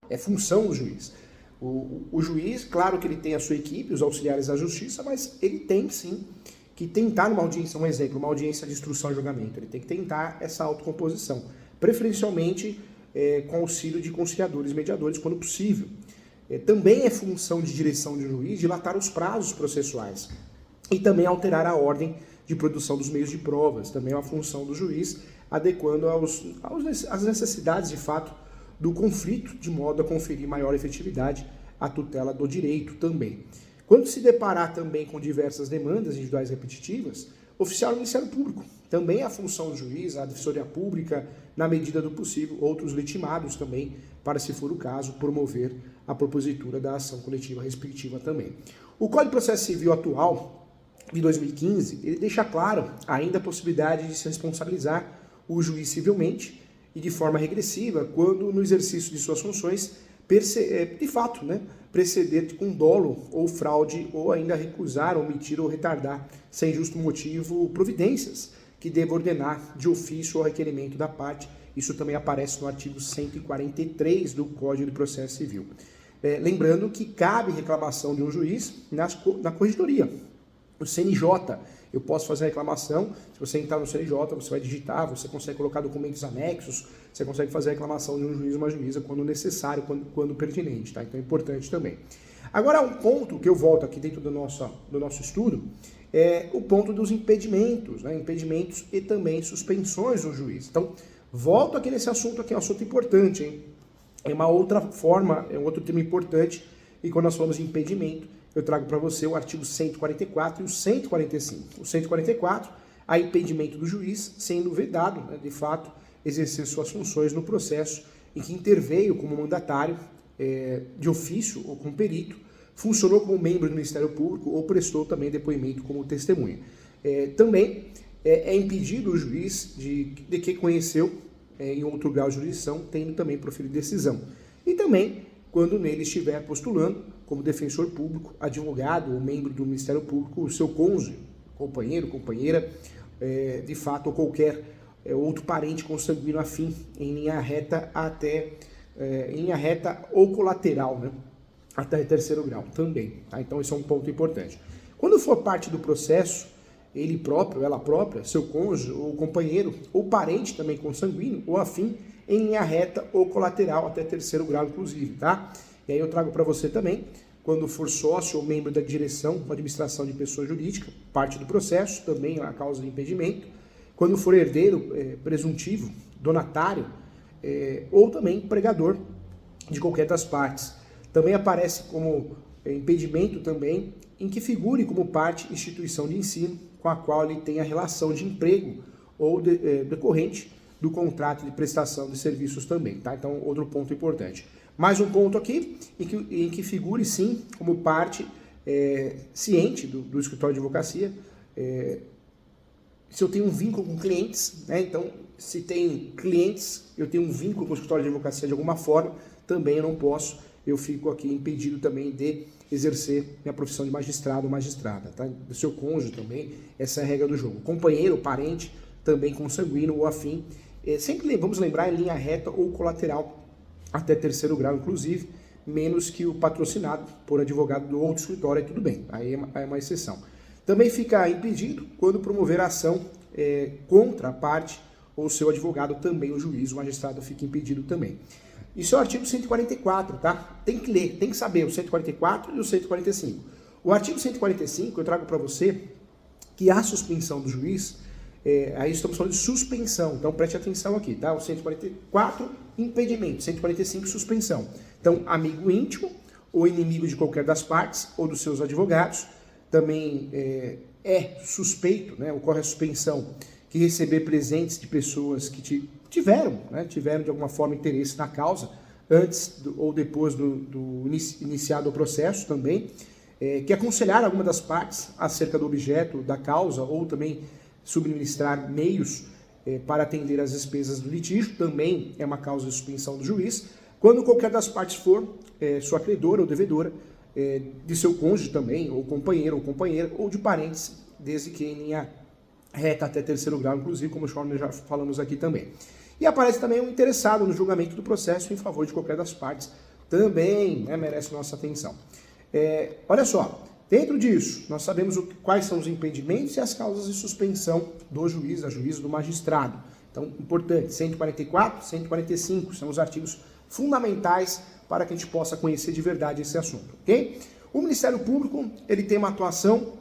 É função do juiz. O juiz, claro que ele tem a sua equipe, os auxiliares da justiça, mas ele tem sim que tentar numa audiência, um exemplo, uma audiência de instrução e julgamento, ele tem que tentar essa autocomposição, preferencialmente com auxílio de conciliadores e mediadores, quando possível. Também é função de direção de juiz dilatar os prazos processuais e também alterar a ordem de produção dos meios de provas, também é uma função do juiz, adequando às necessidades de fato do conflito, de modo a conferir maior efetividade à tutela do direito também. Quando se deparar também com diversas demandas individuais repetitivas, oficiar o Ministério Público. Também é a função do juiz, a Defensoria Pública, na medida do possível, outros legitimados também, para, se for o caso, promover a propositura da ação coletiva respectiva também. O Código de Processo Civil atual, de 2015, ele deixa claro ainda a possibilidade de se responsabilizar o juiz civilmente e de forma regressiva, quando no exercício de suas funções, de fato, preceder com dolo ou fraude, ou ainda recusar, omitir ou retardar, sem justo motivo, providências que deva ordenar de ofício ou requerimento da parte. Isso também aparece no artigo 143 do Código de Processo Civil. Lembrando que cabe reclamação de um juiz na corregedoria, o CNJ. Eu posso fazer a reclamação, se você entrar no CNJ, você vai digitar, você consegue colocar documentos anexos, você consegue fazer a reclamação de um juiz ou uma juíza quando necessário, quando pertinente, tá? Então é importante também. Agora, um ponto que eu volto aqui dentro do nosso estudo, é o ponto dos impedimentos, impedimentos e também suspensões do juiz. Então, volto aqui nesse assunto aqui, é um assunto importante, hein? É uma outra forma, é um outro tema importante, e quando nós falamos de impedimento, eu trago para você o artigo 144 e o 145. O 144, há impedimento do juiz, sendo vedado, de fato, exercer suas funções no processo em que interveio como mandatário, de ofício ou como perito, funcionou como membro do Ministério Público ou prestou também depoimento como testemunha. Também é impedido o juiz de que conheceu em outro grau de jurisdição, tendo também proferido decisão. E também quando nele estiver postulando como defensor público, advogado ou membro do Ministério Público, o seu cônjuge, companheiro, companheira, de fato, ou qualquer outro parente consanguíneo afim, em linha reta em linha reta ou colateral, até terceiro grau também. Tá? Então, esse é um ponto importante. Quando for parte do processo, ele próprio, ela própria, seu cônjuge ou companheiro, ou parente também consanguíneo ou afim, em linha reta ou colateral até terceiro grau, inclusive, tá? E aí eu trago para você também, quando for sócio ou membro da direção ou administração de pessoa jurídica, parte do processo, também a causa de impedimento, quando for herdeiro presuntivo, donatário, ou também pregador de qualquer das partes. Também aparece como impedimento também em que figure como parte instituição de ensino com a qual ele tenha relação de emprego ou decorrente do contrato de prestação de serviços também, tá? Então, outro ponto importante. Mais um ponto aqui, em que figure, sim, como parte ciente do escritório de advocacia, se eu tenho um vínculo com clientes, então, se tem clientes, eu tenho um vínculo com o escritório de advocacia de alguma forma, também eu não posso, eu fico aqui impedido também de exercer minha profissão de magistrado ou magistrada, tá? Do seu cônjuge também, essa é a regra do jogo. Companheiro, parente, também consanguíneo ou afim, sempre vamos lembrar em linha reta ou colateral, até terceiro grau, inclusive, menos que o patrocinado por advogado do outro escritório, tudo bem, aí é uma exceção. Também fica impedido quando promover a ação contra a parte ou seu advogado, também o juiz, o magistrado fica impedido também. Isso é o artigo 144, tá? Tem que ler, tem que saber o 144 e o 145. O artigo 145, eu trago para você que a suspensão do juiz, aí estamos falando de suspensão, então preste atenção aqui, tá? O 144, impedimento, 145, suspensão. Então, amigo íntimo ou inimigo de qualquer das partes ou dos seus advogados, também é suspeito, ocorre a suspensão, que receber presentes de pessoas que tiveram de alguma forma interesse na causa, antes ou depois do iniciado o processo também, que aconselhar alguma das partes acerca do objeto da causa ou também subministrar meios para atender às despesas do litígio, também é uma causa de suspensão do juiz, quando qualquer das partes for sua credora ou devedora, de seu cônjuge também, ou companheiro ou companheira, ou de parentes, desde que em linha reta até terceiro grau, inclusive, como já falamos aqui também. E aparece também um interessado no julgamento do processo em favor de qualquer das partes, também, né, merece nossa atenção. Olha só, dentro disso, nós sabemos quais são os impedimentos e as causas de suspensão do juiz, da juíza, do magistrado. Então, importante, 144, 145 são os artigos fundamentais para que a gente possa conhecer de verdade esse assunto, ok? O Ministério Público, ele tem uma atuação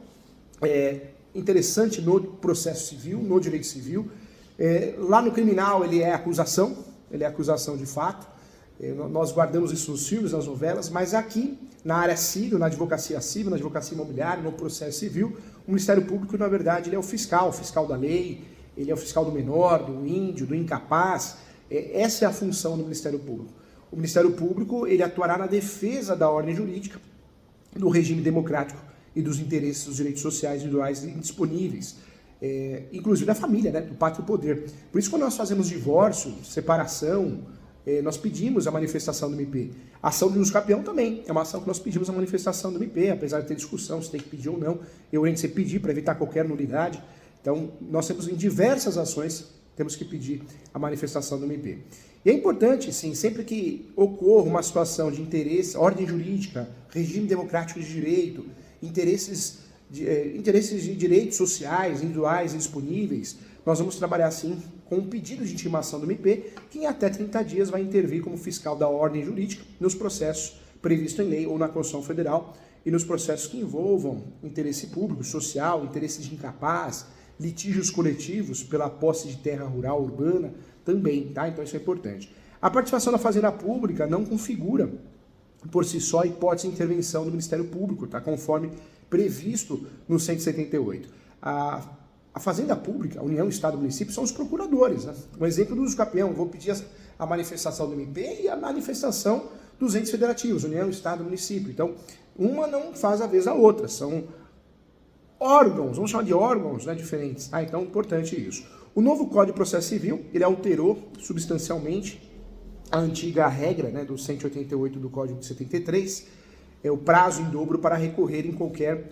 interessante no processo civil, no direito civil. Lá no criminal, ele é acusação de fato. Nós guardamos isso nos filmes, nas novelas, mas aqui, na área civil, na advocacia imobiliária, no processo civil, o Ministério Público, na verdade, ele é o fiscal da lei, ele é o fiscal do menor, do índio, do incapaz. Essa é a função do Ministério Público. O Ministério Público, ele atuará na defesa da ordem jurídica, do regime democrático e dos interesses dos direitos sociais individuais indisponíveis, inclusive da família, né, do pátrio poder. Por isso, quando nós fazemos divórcio, separação, nós pedimos a manifestação do MP. A ação de usucapião também é uma ação que nós pedimos a manifestação do MP, apesar de ter discussão se tem que pedir ou não. Eu oriento você pedir para evitar qualquer nulidade. Então, nós temos em diversas ações, temos que pedir a manifestação do MP. E é importante, sim, sempre que ocorra uma situação de interesse, ordem jurídica, regime democrático de direito, interesses de direitos sociais, individuais e disponíveis, nós vamos trabalhar, sim, com um pedido de intimação do MP, que em até 30 dias vai intervir como fiscal da ordem jurídica nos processos previstos em lei ou na Constituição Federal e nos processos que envolvam interesse público, social, interesse de incapaz, litígios coletivos pela posse de terra rural, urbana, também, tá? Então isso é importante. A participação da Fazenda Pública não configura, por si só, a hipótese de intervenção do Ministério Público, tá? Conforme previsto no 178. A Fazenda Pública, a União, Estado e Município, são os procuradores, né? Um exemplo do usucapião, vou pedir a manifestação do MP e a manifestação dos entes federativos, União, Estado e Município. Então, uma não faz a vez da outra, são órgãos, vamos chamar de órgãos, né, diferentes. Então, importante isso. O novo Código de Processo Civil, ele alterou substancialmente a antiga regra, né, do 188 do Código de 73, o prazo em dobro para recorrer em qualquer,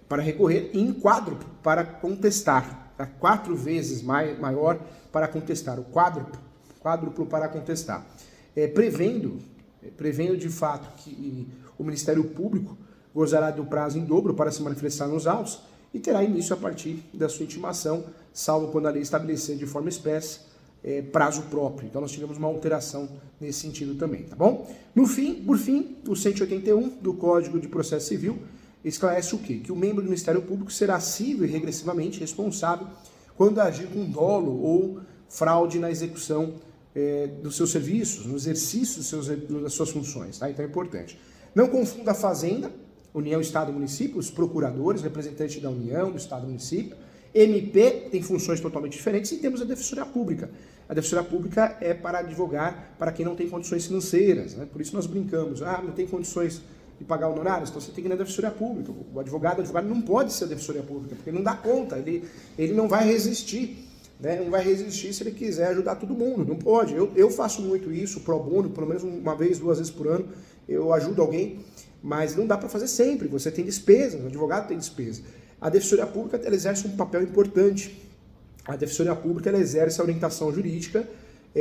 para recorrer em quádruplo para contestar, tá? 4 vezes maior para contestar, o quádruplo para contestar, prevendo de fato que o Ministério Público gozará do prazo em dobro para se manifestar nos autos e terá início a partir da sua intimação, salvo quando a lei estabelecer de forma expressa prazo próprio. Então nós tivemos uma alteração nesse sentido também, tá bom? Por fim, o 181 do Código de Processo Civil esclarece o quê? Que o membro do Ministério Público será cível e regressivamente responsável quando agir com dolo ou fraude na execução dos seus serviços, no exercício das suas funções, tá? Então é importante. Não confunda a Fazenda, União, Estado e Município, os procuradores, representantes da União, do Estado e do Município. MP tem funções totalmente diferentes e temos a Defensoria Pública. A Defensoria Pública é para advogar para quem não tem condições financeiras, né? Por isso nós brincamos, não tem condições de pagar honorários, então você tem que ir na Defensoria Pública. O advogado não pode ser a Defensoria Pública, porque ele não dá conta, ele não vai resistir, né? Não vai resistir se ele quiser ajudar todo mundo, não pode. Eu faço muito isso, pro bono, pelo menos uma vez, 2 vezes por ano, eu ajudo alguém, mas não dá para fazer sempre, você tem despesa, o advogado tem despesa. A Defensoria Pública ela exerce um papel importante. A Defensoria Pública ela exerce a orientação jurídica,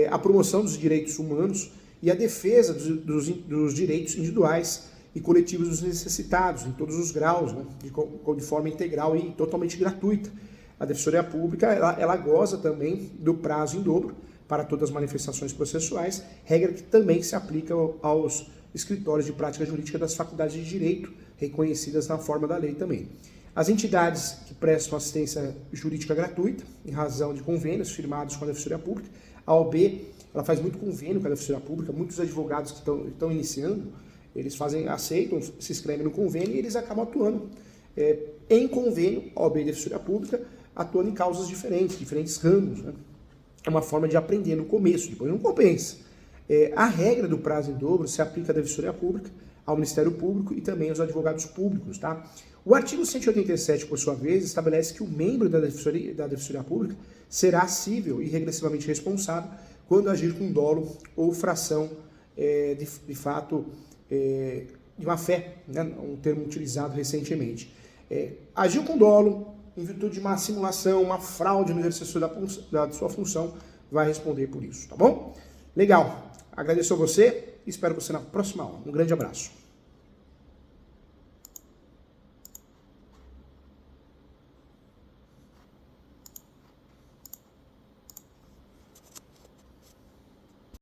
a promoção dos direitos humanos e a defesa dos direitos individuais e coletivos dos necessitados, em todos os graus, né, de forma integral e totalmente gratuita. A Defensoria Pública ela goza também do prazo em dobro para todas as manifestações processuais, regra que também se aplica aos escritórios de prática jurídica das faculdades de direito, reconhecidas na forma da lei também. As entidades que prestam assistência jurídica gratuita, em razão de convênios firmados com a Defensoria Pública, a OAB ela faz muito convênio com a Defensoria Pública, muitos advogados que estão iniciando, eles aceitam, se inscrevem no convênio e eles acabam atuando em convênio, a OAB e a Defensoria Pública, atuando em causas diferentes ramos, né? É uma forma de aprender no começo, depois não compensa. A regra do prazo em dobro se aplica à Defensoria Pública, ao Ministério Público e também aos advogados públicos, tá? O artigo 187, por sua vez, estabelece que o membro da Defensoria Pública será cível e regressivamente responsável quando agir com dolo ou fração de fato de má fé, né? Um termo utilizado recentemente. Agiu com dolo, em virtude de uma simulação, uma fraude no exercício da sua função, vai responder por isso, tá bom? Legal, agradeço a você Espero você na próxima aula. Um grande abraço.